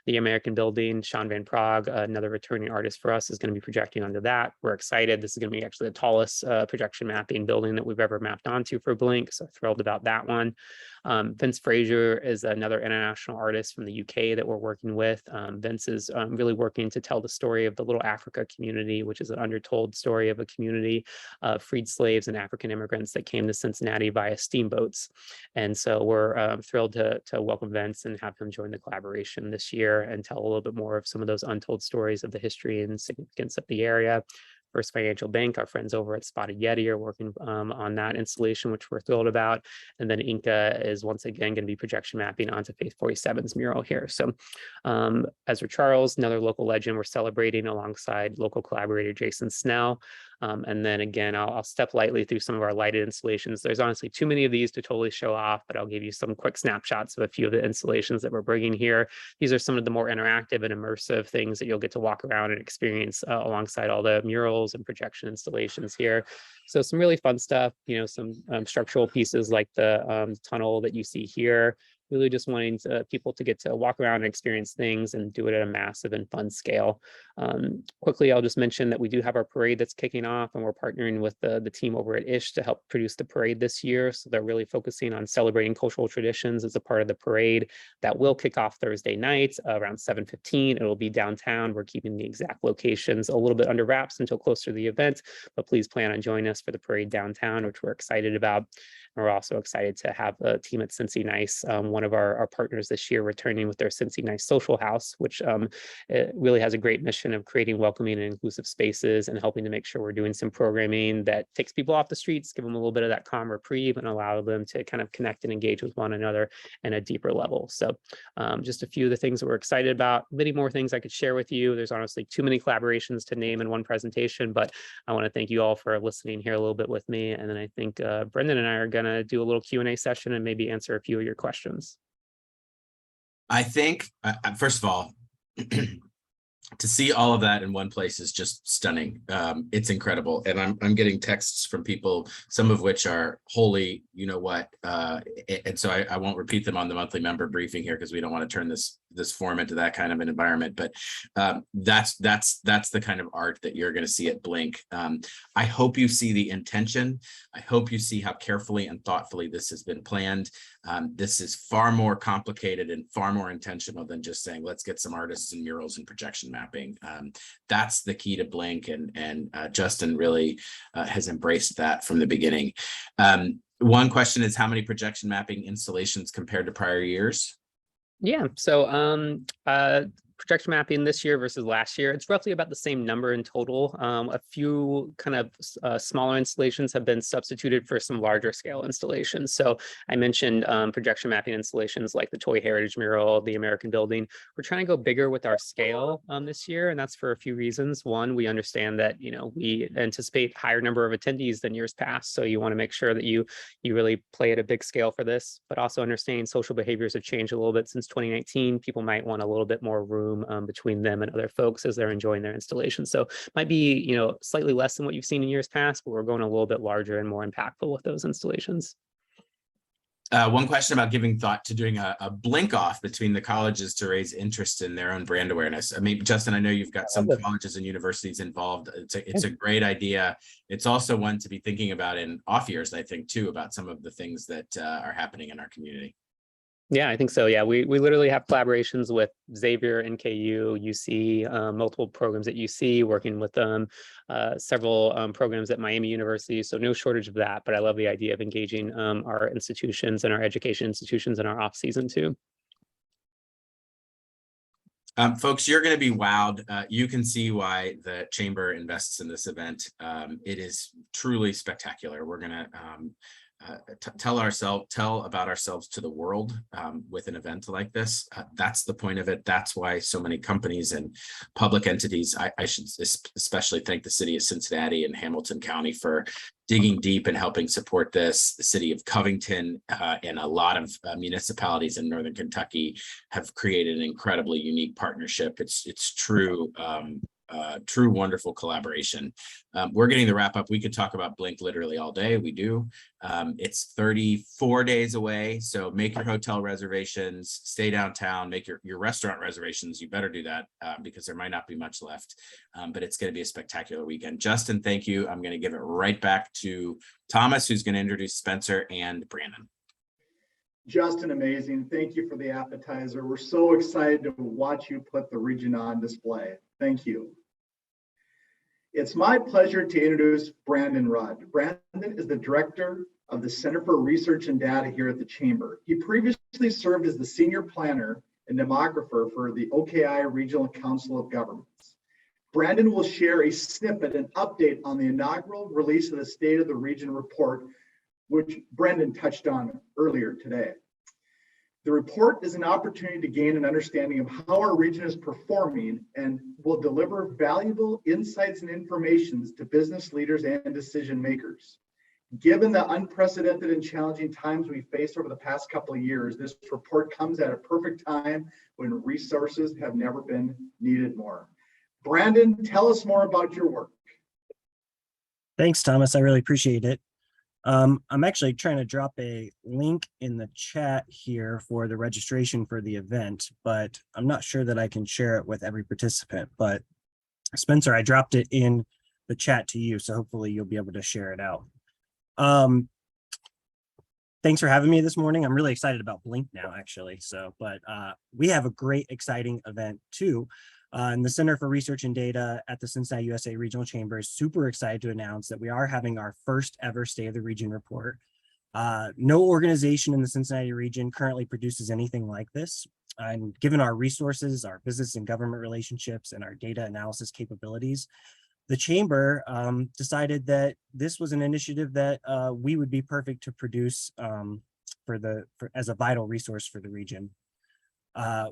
The American Building, Sean Van Praag, another returning artist for us, is going to be projecting onto that. We're excited. This is going to be actually the tallest projection mapping building that we've ever mapped onto for Blink, so thrilled about that one. Vince Fraser is another international artist from the UK that we're working with. Vince is really working to tell the story of the Little Africa community, which is an undertold story of a community of freed slaves and African immigrants that came to Cincinnati via steamboats. And so we're thrilled to welcome Vince and have him join the collaboration this year and tell a little bit more of some of those untold stories of the history and significance of the area. First Financial Bank, our friends over at Spotted Yeti, are working on that installation, which we're thrilled about. And then Inca is once again going to be projection mapping onto Faith 47's mural here. So Ezra Charles, another local legend, we're celebrating alongside local collaborator Jason Snell. And then again, I'll step lightly through some of our lighted installations. There's honestly too many of these to totally show off, but I'll give you some quick snapshots of a few of the installations that we're bringing here. These are some of the more interactive and immersive things that you'll get to walk around and experience alongside all the murals and projection installations here. So some really fun stuff, some structural pieces like the tunnel that you see here. Really just wanting people to get to walk around and experience things and do it at a massive and fun scale. Quickly, I'll just mention that we do have our parade that's kicking off, and we're partnering with the team over at ISH to help produce the parade this year. So they're really focusing on celebrating cultural traditions as a part of the parade. That will kick off Thursday night around 7:15. It'll be downtown. We're keeping the exact locations a little bit under wraps until closer to the event, but please plan on joining us for the parade downtown, which we're excited about. And we're also excited to have the team at Cincy Nice, one of our partners this year, returning with their Cincy Nice Social House, which it really has a great mission of creating welcoming and inclusive spaces and helping to make sure we're doing some programming that takes people off the streets, give them a little bit of that calm reprieve, and allow them to kind of connect and engage with one another in a deeper level. So just a few of the things that we're excited about. Many more things I could share with you. There's honestly too many collaborations to name in one presentation, but I want to thank you all for listening here a little bit with me. And then I think Brendan and I are going to do a little Q&A session and maybe answer a few of your questions. I think, first of all, to see all of that in one place is just stunning. It's incredible. And I'm getting texts from people, some of which are wholly, you know what, and so I won't repeat them on the monthly member briefing here because we don't want to turn this forum into that kind of an environment. But that's the kind of art that you're going to see at Blink. I hope you see the intention. I hope you see how carefully and thoughtfully this has been planned. This is far more complicated and far more intentional than just saying, let's get some artists and murals and projection mapping. That's the key to Blink, and Justin really has embraced that from the beginning. One question is, how many projection mapping installations compared to prior years? Yeah, so projection mapping this year versus last year, it's roughly about the same number in total. A few kind of smaller installations have been substituted for some larger scale installations. So I mentioned projection mapping installations like the Toy Heritage Mural, the American Building. We're trying to go bigger with our scale this year, and that's for a few reasons. One, we understand that we anticipate higher number of attendees than years past, so you want to make sure that you really play at a big scale for this. But also understanding social behaviors have changed a little bit since 2019. People might want a little bit more room between them and other folks as they're enjoying their installation. So might be, slightly less than what you've seen in years past, but we're going a little bit larger and more impactful with those installations. One question about giving thought to doing a blink off between the colleges to raise interest in their own brand awareness. I mean, Justin, I know you've got some colleges and universities involved. It's a great idea. It's also one to be thinking about in off years, I think, too, about some of the things that are happening in our community. Yeah, I think so. Yeah, we literally have collaborations with Xavier, NKU, UC, multiple programs at UC, working with several programs at Miami University. So no shortage of that. But I love the idea of engaging our institutions and our education institutions in our off season too. Folks, you're going to be wowed. You can see why the Chamber invests in this event. It is truly spectacular. We're going to tell about ourselves to the world with an event like this. That's the point of it. That's why so many companies and public entities, I should especially thank the city of Cincinnati and Hamilton County for digging deep and helping support this. The city of Covington and a lot of municipalities in Northern Kentucky have created an incredibly unique partnership. It's true wonderful collaboration. We're getting the wrap up. We could talk about Blink literally all day. We do. It's 34 days away. So make your hotel reservations, stay downtown, make your restaurant reservations. You better do that because there might not be much left. But it's going to be a spectacular weekend. Justin, thank you. I'm going to give it right back to Thomas, who's going to introduce Spencer and Brandon. Justin, amazing. Thank you for the appetizer. We're so excited to watch you put the region on display. Thank you. It's my pleasure to introduce Brandon Rudd. Brandon is the director of the Center for Research and Data here at the Chamber. He previously served as the senior planner and demographer for the OKI Regional Council of Governments. Brandon will share a snippet and update on the inaugural release of the State of the Region report, which Brendan touched on earlier today. The report is an opportunity to gain an understanding of how our region is performing and will deliver valuable insights and information to business leaders and decision makers. Given the unprecedented and challenging times we faced over the past couple of years, this report comes at a perfect time when resources have never been needed more. Brandon, tell us more about your work. Thanks, Thomas. I really appreciate it. I'm actually trying to drop a link in the chat here for the registration for the event, but I'm not sure that I can share it with every participant. But Spencer, I dropped it in the chat to you, so hopefully you'll be able to share it out. Thanks for having me this morning. I'm really excited about Blink now, actually. But we have a great, exciting event too. And the Center for Research and Data at the Cincinnati USA Regional Chamber is super excited to announce that we are having our first ever State of the Region report. No organization in the Cincinnati region currently produces anything like this. And given our resources, our business and government relationships, and our data analysis capabilities, the Chamber decided that this was an initiative that we would be perfect to produce as a vital resource for the region.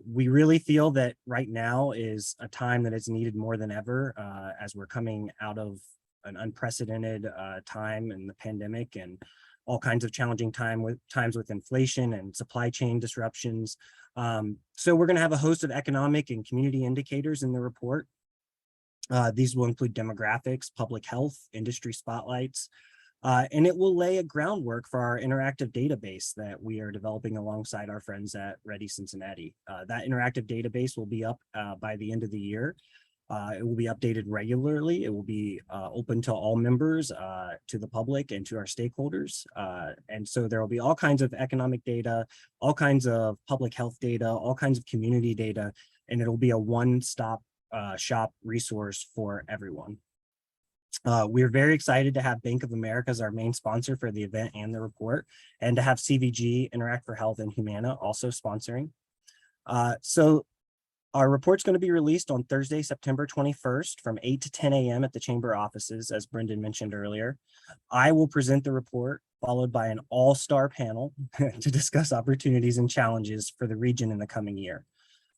We really feel that right now is a time that is needed more than ever as we're coming out of an unprecedented time in the pandemic and all kinds of challenging times with inflation and supply chain disruptions. So we're going to have a host of economic and community indicators in the report. These will include demographics, public health, industry spotlights, and it will lay a groundwork for our interactive database that we are developing alongside our friends at Ready Cincinnati. That interactive database will be up by the end of the year. It will be updated regularly. It will be open to all members, to the public, and to our stakeholders. And so there will be all kinds of economic data, all kinds of public health data, all kinds of community data, and it'll be a one-stop shop resource for everyone. We're very excited to have Bank of America as our main sponsor for the event and the report, and to have CVG, Interact for Health, and Humana also sponsoring. So our report's going to be released on Thursday, September 21st from 8 to 10 a.m. at the Chamber offices, as Brendan mentioned earlier. I will present the report, followed by an all-star panel to discuss opportunities and challenges for the region in the coming year.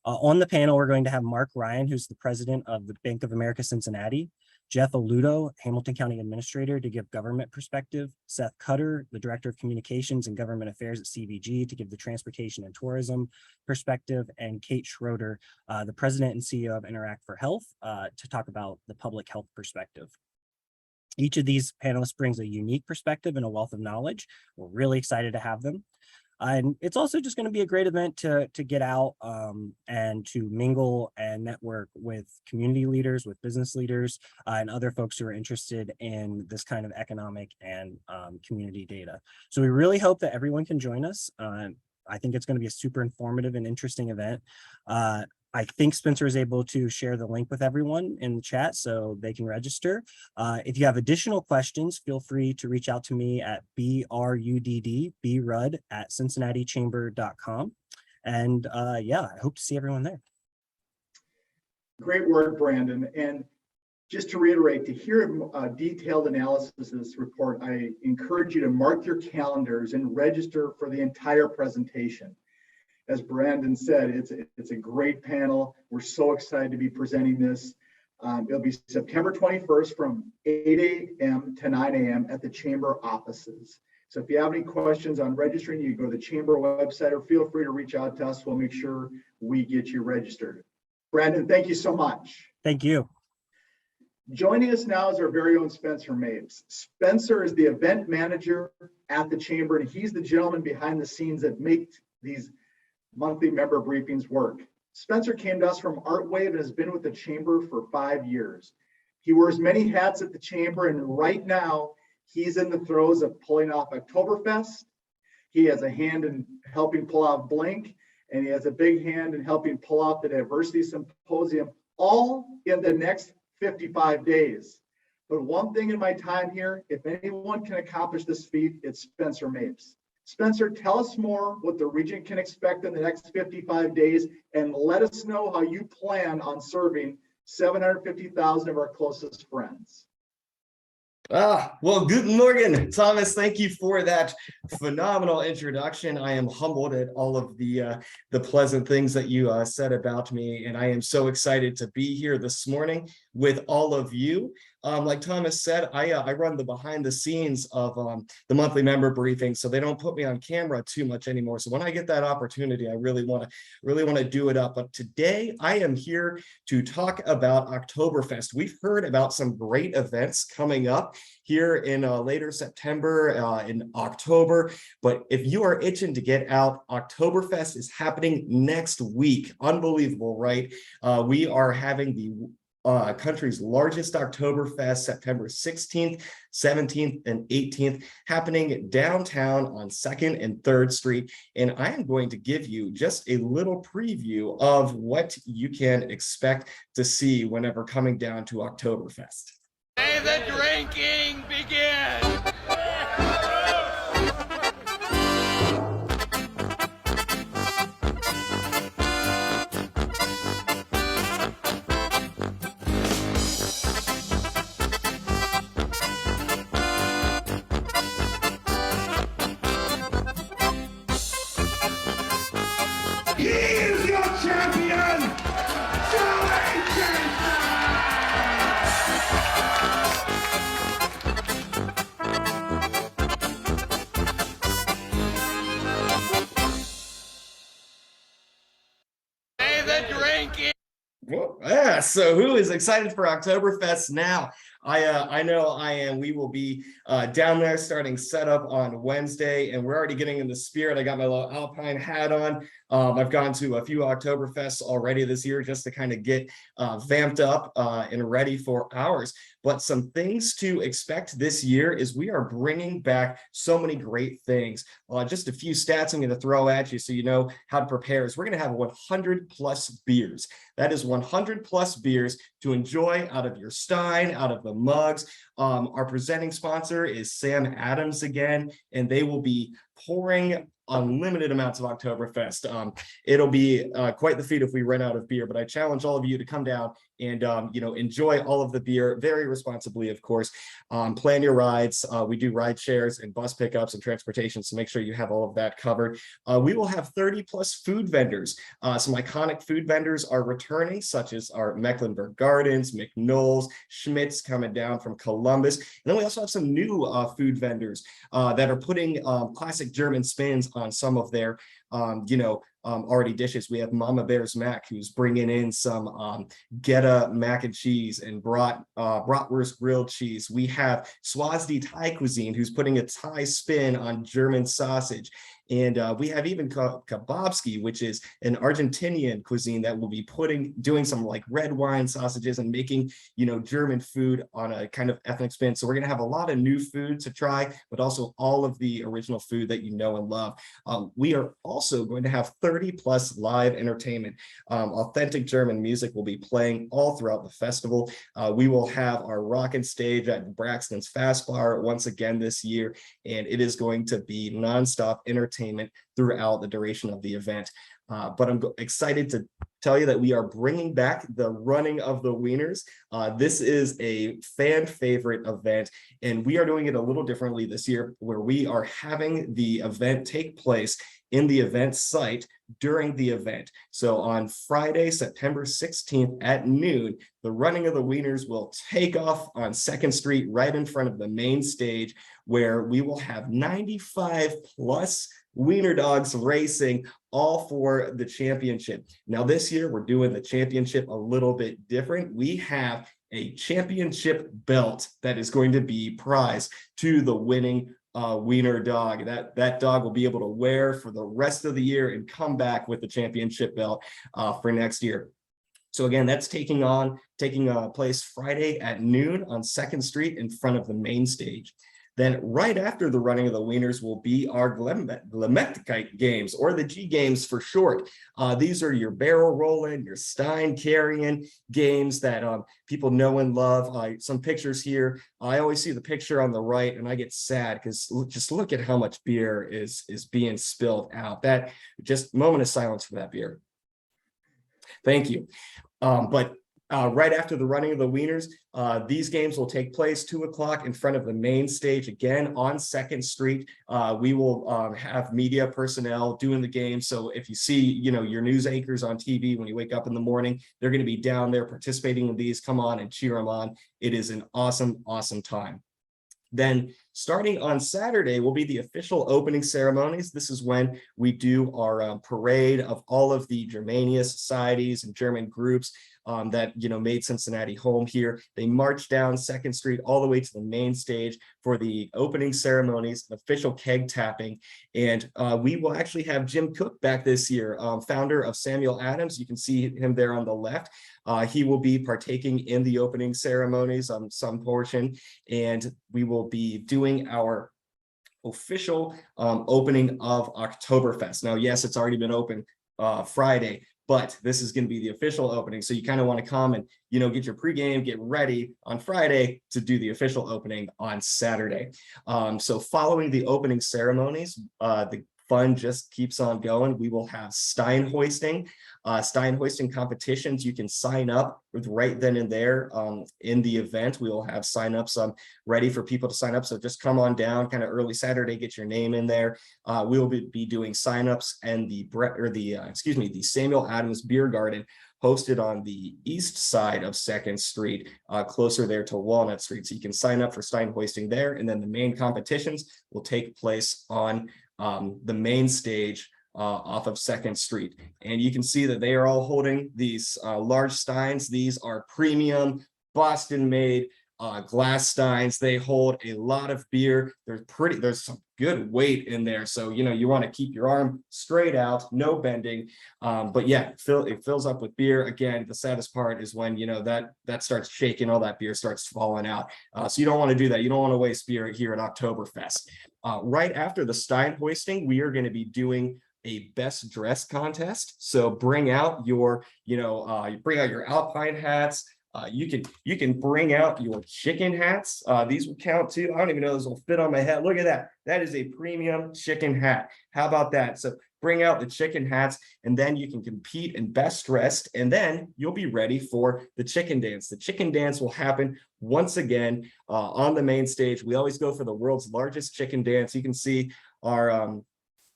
On the panel, we're going to have Mark Ryan, who's the president of the Bank of America Cincinnati, Jeff Aludo, Hamilton County Administrator, to give government perspective, Seth Cutter, the Director of Communications and Government Affairs at CVG, to give the transportation and tourism perspective, and Kate Schroeder, the President and CEO of Interact for Health, to talk about the public health perspective. Each of these panelists brings a unique perspective and a wealth of knowledge. We're really excited to have them. And it's also just going to be a great event to get out and to mingle and network with community leaders, with business leaders, and other folks who are interested in this kind of economic and community data. So we really hope that everyone can join us. I think it's going to be a super informative and interesting event. I think Spencer is able to share the link with everyone in the chat so they can register. If you have additional questions, feel free to reach out to me at brudd@cincinnatiChamber.com. And yeah, I hope to see everyone there. Great work, Brandon. And just to reiterate, to hear a detailed analysis of this report, I encourage you to mark your calendars and register for the entire presentation. As Brandon said, it's a great panel. We're so excited to be presenting this. It'll be September 21st from 8 a.m. to 9 a.m. at the Chamber offices. So if you have any questions on registering, you go to the Chamber website or feel free to reach out to us. We'll make sure we get you registered. Brandon, thank you so much. Thank you. Joining us now is our very own Spencer Mapes. Spencer is the event manager at the Chamber, and he's the gentleman behind the scenes that make these monthly member briefings work. Spencer came to us from ArtWave and has been with the Chamber for 5 years. He wears many hats at the Chamber, and right now he's in the throes of pulling off Oktoberfest. He has a hand in helping pull out Blink, and he has a big hand in helping pull off the Diversity Symposium, all in the next 55 days. But one thing in my time here, if anyone can accomplish this feat, it's Spencer Mapes. Spencer, tell us more what the region can expect in the next 55 days, and let us know how you plan on serving 750,000 of our closest friends. Well, guten Morgen, Thomas. Thank you for that phenomenal introduction. I am humbled at all of the pleasant things that you said about me, and I am so excited to be here this morning with all of you. Like Thomas said, I run the behind the scenes of the monthly member briefing, so they don't put me on camera too much anymore. So when I get that opportunity, I really want to do it up. But today I am here to talk about Oktoberfest. We've heard about some great events coming up here in later September, in October. But if you are itching to get out, Oktoberfest is happening next week. Unbelievable, right? We are having the country's largest Oktoberfest, September 16th, 17th, and 18th, happening downtown on 2nd and 3rd Street. And I am going to give you just a little preview of what you can expect to see whenever coming down to Oktoberfest. May the drinking begin! He is your champion, Joey Jason! May the drinking... Well, yeah, so who is excited for Oktoberfest now? I know I am. We will be down there starting setup on Wednesday, and we're already getting in the spirit. I got my little Alpine hat on. I've gone to a few Oktoberfests already this year just to kind of get vamped up and ready for ours. But some things to expect this year is we are bringing back so many great things. Just a few stats I'm going to throw at you so you know how to prepare. We're going to have 100 plus beers. That is 100 plus beers to enjoy out of your stein, out of the mugs. Our presenting sponsor is Sam Adams again, and they will be pouring unlimited amounts of Oktoberfest. It'll be quite the feat if we run out of beer, but I challenge all of you to come down and enjoy all of the beer very responsibly, of course. Plan your rides. We do ride shares and bus pickups and transportation, so make sure you have all of that covered. We will have 30 plus food vendors. Some iconic food vendors are returning, such as our Mecklenburg Gardens, McKnowles, Schmidt's coming down from Columbus. And then we also have some new food vendors that are putting classic German spins on some of their already dishes. We have Mama Bear's Mac, who's bringing in some Geta mac and cheese and bratwurst grilled cheese. We have Swazdi Thai cuisine, who's putting a Thai spin on German sausage. And we have even Kebabski, which is an Argentinian cuisine that will be doing some like red wine sausages and making, German food on a kind of ethnic spin. So we're going to have a lot of new food to try, but also all of the original food that you know and love. We are also going to have 30 plus live entertainment. Authentic German music will be playing all throughout the festival. We will have our rockin' stage at Braxton's Fast Bar once again this year, and it is going to be nonstop entertainment throughout the duration of the event. But I'm excited to tell you that we are bringing back the running of the wieners. This is a fan favorite event, and we are doing it a little differently this year, where we are having the event take place in the event site during the event. So on Friday, September 16th at noon, the running of the wieners will take off on 2nd Street right in front of the main stage, where we will have 95 plus wiener dogs racing, all for the championship. Now this year, we're doing the championship a little bit different. We have a championship belt that is going to be prized to the winning wiener dog. That dog will be able to wear for the rest of the year and come back with the championship belt for next year. So again, that's taking place Friday at noon on 2nd Street in front of the main stage. Then right after the running of the wieners will be our Glemeckite games, or the G games for short. These are your barrel rolling, your stein carrying games that people know and love. Some pictures here. I always see the picture on the right and I get sad because just look at how much beer is being spilled out. That just moment of silence for that beer. Thank you. Right after the running of the wieners, these games will take place 2 o'clock in front of the main stage, again on 2nd Street. We will have media personnel doing the game. So if you see, your news anchors on TV when you wake up in the morning, they're going to be down there participating in these. Come on and cheer them on. It is an awesome, awesome time. Then starting on Saturday will be the official opening ceremonies. This is when we do our parade of all of the Germania societies and German groups that made Cincinnati home here. They march down 2nd Street all the way to the main stage for the opening ceremonies, official keg tapping, and we will actually have Jim Cook back this year, founder of Samuel Adams. You can see him there on the left. He will be partaking in the opening ceremonies on some portion, and we will be doing our official opening of Oktoberfest. Now, yes, it's already been open Friday, but this is going to be the official opening. So you kind of want to come and, get your pregame, get ready on Friday to do the official opening on Saturday. So following the opening ceremonies, the fun just keeps on going. We will have stein hoisting competitions. You can sign up with right then and there in the event. We will have signups ready for people to sign up. So just come on down kind of early Saturday, get your name in there. We will be doing signups and the Samuel Adams Beer Garden, hosted on the east side of 2nd Street, closer there to Walnut Street. So you can sign up for stein hoisting there, and then the main competitions will take place on the main stage off of 2nd Street. And you can see that they are all holding these large steins. These are premium Boston-made glass steins. They hold a lot of beer. There's some good weight in there. So, you want to keep your arm straight out, no bending. But yeah, it fills up with beer. Again, the saddest part is when, that starts shaking, all that beer starts falling out. So you don't want to do that. You don't want to waste beer here at Oktoberfest. Right after the stein hoisting, we are going to be doing a best dress contest. So bring out your, your Alpine hats. You can bring out your chicken hats. These will count too. I don't even know those will fit on my head. Look at that. That is a premium chicken hat. How about that? So bring out the chicken hats, and then you can compete in best dressed, and then you'll be ready for the chicken dance. The chicken dance will happen once again on the main stage. We always go for the world's largest chicken dance. You can see our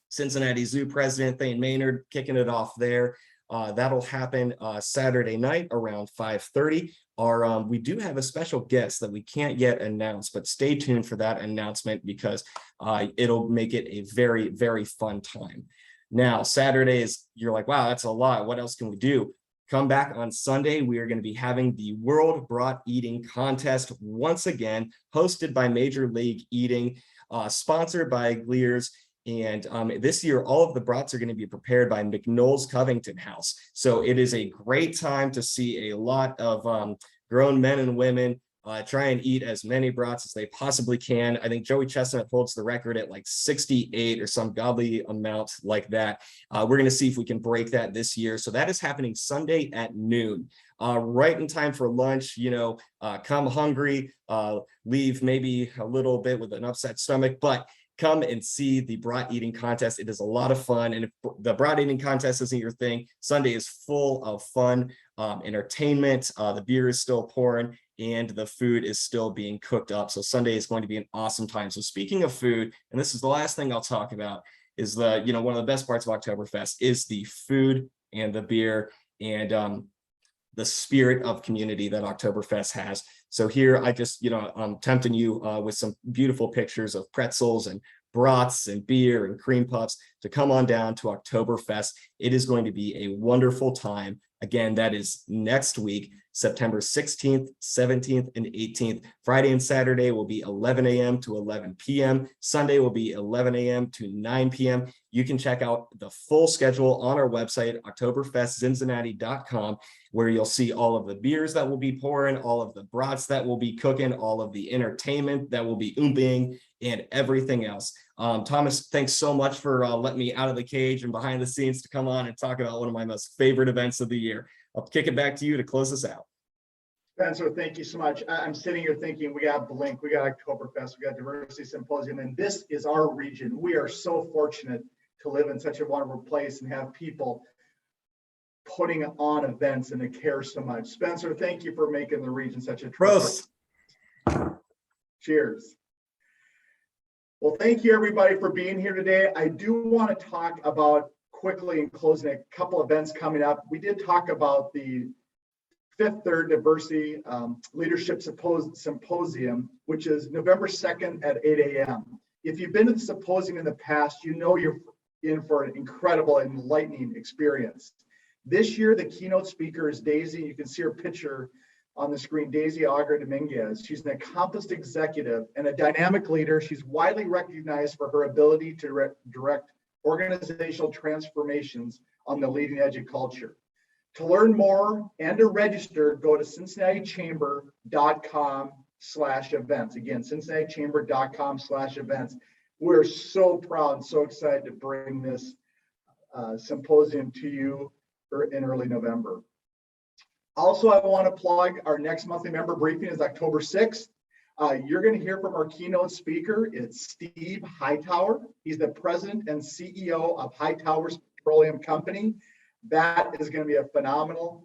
Cincinnati Zoo president, Thane Maynard, kicking it off there. That'll happen Saturday night around 5:30. We do have a special guest that we can't yet announce, but stay tuned for that announcement because it'll make it a very, very fun time. Now, Saturdays, you're like, wow, that's a lot. What else can we do? Come back on Sunday. We are going to be having the World Brat Eating Contest once again, hosted by Major League Eating, sponsored by Glears. And this year, all of the brats are going to be prepared by McKnoll's Covington House. So it is a great time to see a lot of grown men and women try and eat as many brats as they possibly can. I think Joey Chestnut holds the record at like 68 or some godly amount like that. We're going to see if we can break that this year. So that is happening Sunday at noon. Right in time for lunch, come hungry, leave maybe a little bit with an upset stomach, but come and see the brat eating contest. It is a lot of fun. And if the brat eating contest isn't your thing, Sunday is full of fun, entertainment. The beer is still pouring and the food is still being cooked up. So Sunday is going to be an awesome time. So speaking of food, and this is the last thing I'll talk about, is the, one of the best parts of Oktoberfest is the food and the beer and the spirit of community that Oktoberfest has. So here I just, I'm tempting you with some beautiful pictures of pretzels and brats and beer and cream puffs to come on down to Oktoberfest. It is going to be a wonderful time. Again, that is next week, September 16th, 17th, and 18th. Friday and Saturday will be 11 a.m. to 11 p.m. Sunday will be 11 a.m. to 9 p.m. You can check out the full schedule on our website, oktoberfestzinzinnati.com, where you'll see all of the beers that will be pouring, all of the brats that will be cooking, all of the entertainment that will be oomping, and everything else. Thomas, thanks so much for letting me out of the cage and behind the scenes to come on and talk about one of my most favorite events of the year. I'll kick it back to you to close us out. Spencer, thank you so much. I'm sitting here thinking, we got Blink, we got Oktoberfest, we got Diversity Symposium, and this is our region. We are so fortunate to live in such a wonderful place and have people putting on events and to care so much. Spencer, thank you for making the region such a Prost. Cheers. Well, thank you everybody for being here today. I do want to talk about quickly in closing a couple events coming up. We did talk about the Fifth Third Diversity Leadership Symposium, which is November 2nd at 8 a.m. If you've been to the symposium in the past, you know you're in for an incredible and enlightening experience. This year, the keynote speaker is Daisy. You can see her picture on the screen, Daisy Auger Dominguez. She's an accomplished executive and a dynamic leader. She's widely recognized for her ability to direct organizational transformations on the leading edge of culture. To learn more and to register, go to cincinnatiChamber.com/events. Again, cincinnatiChamber.com/events. We're so proud and so excited to bring this symposium to you in early November. Also, I want to plug our next monthly member briefing is October 6th. You're going to hear from our keynote speaker. It's Steve Hightower. He's the president and CEO of Hightower's Petroleum Company. That is going to be a phenomenal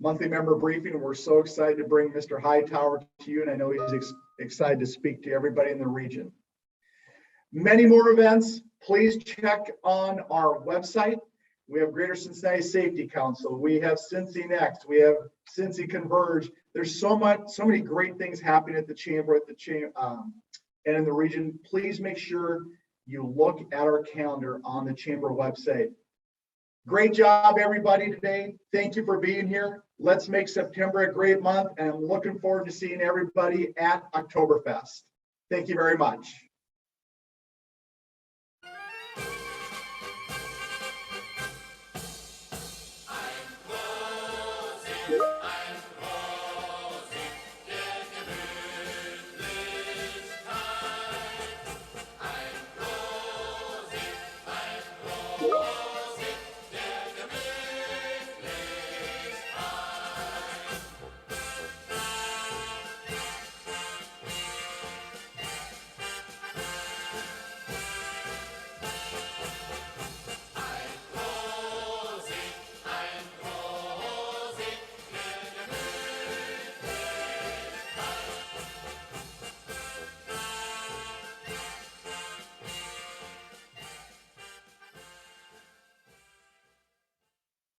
monthly member briefing. And we're so excited to bring Mr. Hightower to you. And I know he's excited to speak to everybody in the region. Many more events. Please check on our website. We have Greater Cincinnati Safety Council. We have Cincy Next. We have Cincy Converge. There's so many great things happening at the chamber, and in the region. Please make sure you look at our calendar on the chamber website. Great job, everybody, today. Thank you for being here. Let's make September a great month, and I'm looking forward to seeing everybody at Oktoberfest. Thank you very much.